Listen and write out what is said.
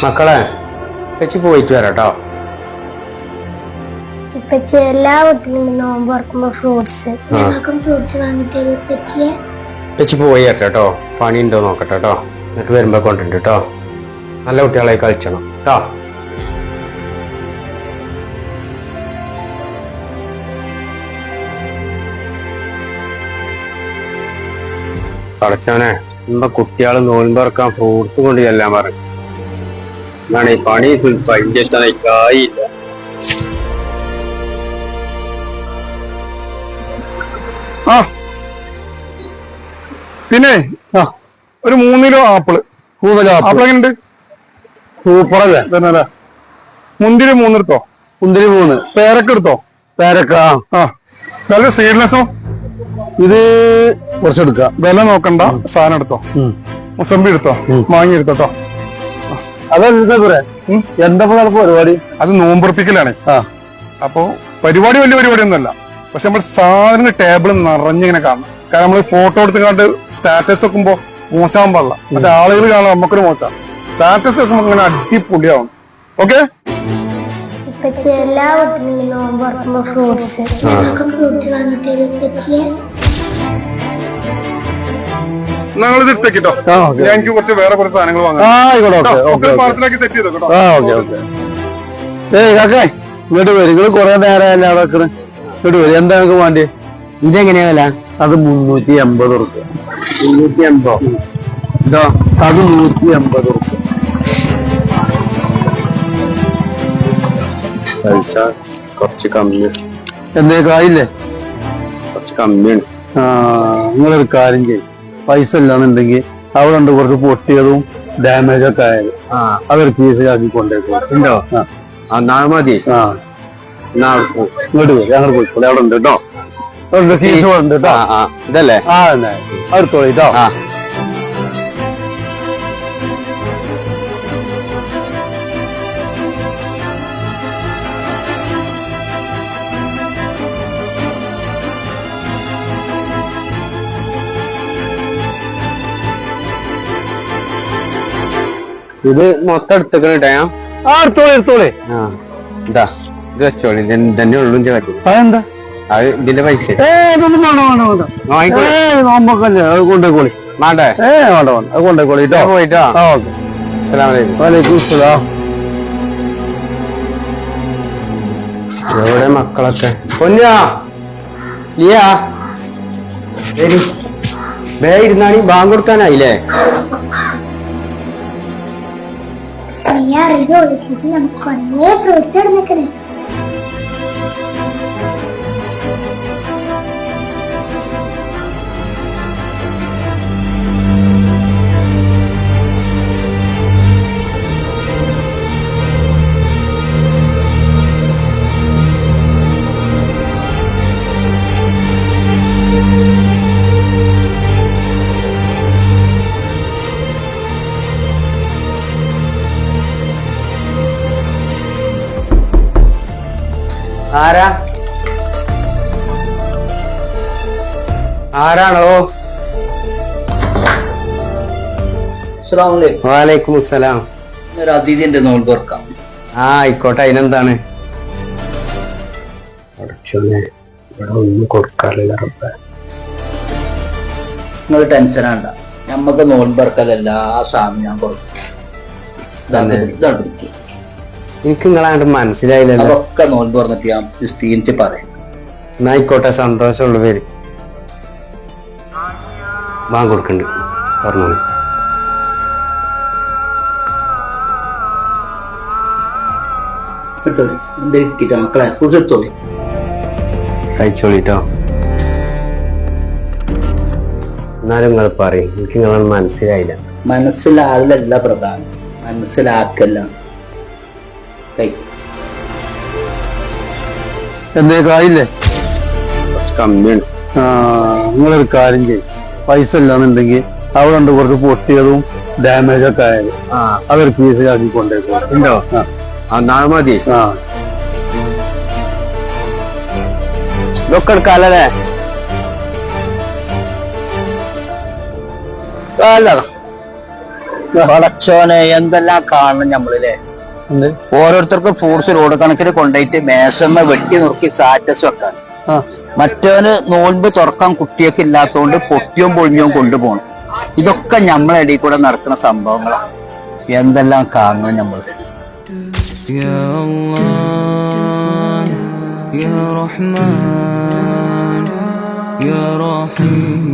മക്കളെ തെച്ചി പോയിട്ട് വരാട്ടോ. ഇപ്പച്ചി എല്ലാ വീട്ടിലും നോമ്പ് തുറക്കുമ്പോ ഫ്രൂട്ട്സ് ഫ്രൂട്ട്സ് വാങ്ങിട്ട് തെച്ചി പോയി കേട്ടോ. പണി ഉണ്ടോ നോക്കട്ടെ കേട്ടോ. എന്നിട്ട് വരുമ്പോ കൊണ്ടുണ്ട് കേട്ടോ. നല്ല കുട്ടികളായി കളിച്ചണം കേട്ടോ. കളിച്ചവനെ ഇമ്മ കുട്ടികള് നോൻപിറക്കാൻ ഫ്രൂട്ട്സ് കൊണ്ട് ചെല്ലാൻ പറഞ്ഞു. എന്നാണ് ഈ പണി പഞ്ചായില്ല. ആ പിന്നെ ഒരു 3 കിലോ ആപ്പിള്. ആപ്പിൾ എങ്ങനെയുണ്ട്? സൂപ്പറല്ലേ? മുന്തിരി 3 എടുത്തോ. മുന്തിരി 3. പേരക്ക എടുത്തോ. പേരക്ക നല്ല സീഡ്ലെസ്സോ. ഇത് കുറച്ചെടുക്ക. വില നോക്കണ്ട, സാധനം എടുത്തോ. മുസമ്പി എടുത്തോ, മാങ്ങി എടുത്തോട്ടോ. അതെന്താ എന്താ പരിപാടി? അത് നോമ്പുറപ്പിക്കലാണ്. അപ്പൊ പരിപാടി വലിയ പരിപാടി ഒന്നുമല്ല. പക്ഷെ നമ്മൾ സാധനം ടേബിൾ നിറഞ്ഞിങ്ങനെ കാണണം. കാരണം നമ്മള് ഫോട്ടോ എടുത്തുകൊണ്ട് സ്റ്റാറ്റസ് വെക്കുമ്പോ മോശമാവാൻ പാടില്ല. മറ്റേ ആളുകൾ കാണാൻ നമുക്കൊരു മോശം. സ്റ്റാറ്റസ് വെക്കുമ്പോ ഇങ്ങനെ അടിപൊളിയാവും. ഓക്കെ? എല്ലാ വീട്ടിലും നോമ്പ് തുറക്കുമ്പോ ഫ്രൂട്ട്സ് വാങ്ങിട്ട് ഞങ്ങളിത് എടുത്തേക്കിട്ടോ. ഞാൻ എനിക്ക് കുറച്ച് വേറെ കുറച്ച് സാധനങ്ങൾ വാങ്ങാം. പാർസലാക്കി സെറ്റ് ചെയ്തോ കേട്ടോ. ഇങ്ങോട്ട് വരും. നിങ്ങൾ കുറെ നേരം അവിടെ വെക്കണേ. ഇങ്ങോട്ട് വരും. എന്താ നിങ്ങൾക്ക് വേണ്ടി? ഇതെങ്ങനെയാ വില? അത് 380 റുപ്യ. 380. ഇതോ അത് 180 റുപ്യ. പൈസ കുറച്ച് കമ്മി. എന്തേക്കായില്ലേ? കുറച്ച് കമ്മിയാണ്. നിങ്ങളൊരു കാര്യം ചെയ്യും. പൈസ ഇല്ലാന്നുണ്ടെങ്കിൽ അവിടെ ഉണ്ട് കുറച്ച് പൊട്ടിയതും ഡാമേജ് ഒക്കെ ആയാലും അതൊരു പീസിലാക്കി കൊണ്ടേക്കും. ഉണ്ടോ? നാളെ മതി. ഇങ്ങോട്ട് വരും. ഞങ്ങൾ പോയിക്കോളെ. അവിടെ ഉണ്ട് കേട്ടോ. ഫീസ് ഉണ്ട് കേട്ടോ. ഇതല്ലേ? അടുത്തോളി കേട്ടോ. ഇത് മൊത്തം എടുത്തേക്കണേ. എടുത്തോളി. ഇതാ ഇത് വെച്ചോളി. തന്നെ ഉള്ളു വെച്ചു. അതെന്താ? അത് ഇതിന്റെ പൈസ നോമ്പൊക്കല്ലേ. അത് കൊണ്ടേക്കോളി. വേണ്ടേ? വേണ്ട അത് കൊണ്ടേക്കോളി കേട്ടോ. പോയിട്ടോ. വലൈക്കും സലാം. എവിടെ മക്കളൊക്കെ? പൊന്നാ ലിയാ ബേ ഇരുന്നാണി. ബാങ്ക് കൊടുക്കാനായില്ലേ? നമുക്ക് കുറേ ഫ്രൂട്ട്സ് ഇടുന്നേക്കണേ. ആരാണോ? വാലൈക്കും അസ്സലാം. അതിഥിന്റെ നോമ്പ് തുറക്കാം. ആയിക്കോട്ടെ. അതിനെന്താണ്? ഇവിടെ ഒന്നും കൊടുക്കാറില്ല. നിങ്ങൾ ടെൻഷൻ ആണ്ട. ഞമ്മക്ക് നോമ്പ് തുറക്കൽ എല്ലാ സാധനം ഞാൻ കൊടുക്കും. എനിക്ക് നിങ്ങളാണ്ട് മനസ്സിലായില്ലല്ലോ. അതൊക്കെ നോമ്പ് തുറന്നിട്ട് ഞാൻ സ്ഥിരിച്ച് പറയാം. എന്നായിക്കോട്ടെ. സന്തോഷമുള്ള പേര് ബാങ്ക് കൊടുക്കണ്ട്. പറഞ്ഞോളൂ. മക്കളെ കുറിച്ചെടുത്തോളി. കഴിച്ചോളിട്ടോ. എന്നാലും നിങ്ങൾ പറയും. എനിക്ക് നിങ്ങളത് മനസ്സിലായില്ല. മനസ്സിലാകലല്ല പ്രധാനം, മനസ്സിലാക്കല്ല. എന്തേക്കായില്ലേ? കുറച്ച് കമ്മിയാണ്. നിങ്ങളൊരു കാര്യം ചെയ്യും. പൈസ ഇല്ലാന്നുണ്ടെങ്കിൽ അവിടെ ഉണ്ട് കുറച്ച് പൊട്ടിയതും ഡാമേജ് ഒക്കെ ആയാലും അതൊരു പീസിലാക്കി കൊണ്ടേക്കും. ഉണ്ടോ? നാളെ മതി. ഇതൊക്കെ എടുക്കാല്ലേ? പടച്ചോനെ എന്തെല്ലാം കാണണം നമ്മളില്ലേ. ഓരോരുത്തർക്കും ഫ്രൂട്ട്സ് ലോഡ് കണക്കിന് കൊണ്ടുപോയിട്ട് മേശമ്മ വെട്ടി നുറുക്കി സ്റ്റാറ്റസ് വെക്കാൻ. മറ്റവന് നോൻപ് തുറക്കാൻ കുട്ടിയൊക്കെ ഇല്ലാത്തതുകൊണ്ട് പൊട്ടിയും പൊളിഞ്ഞും കൊണ്ടുപോകണം. ഇതൊക്കെ നമ്മളെ ഇടയിൽ കൂടെ നടക്കുന്ന സംഭവങ്ങളാണ്. എന്തെല്ലാം കാണണം നമ്മള്. يا الله يا رحمن يا رحيم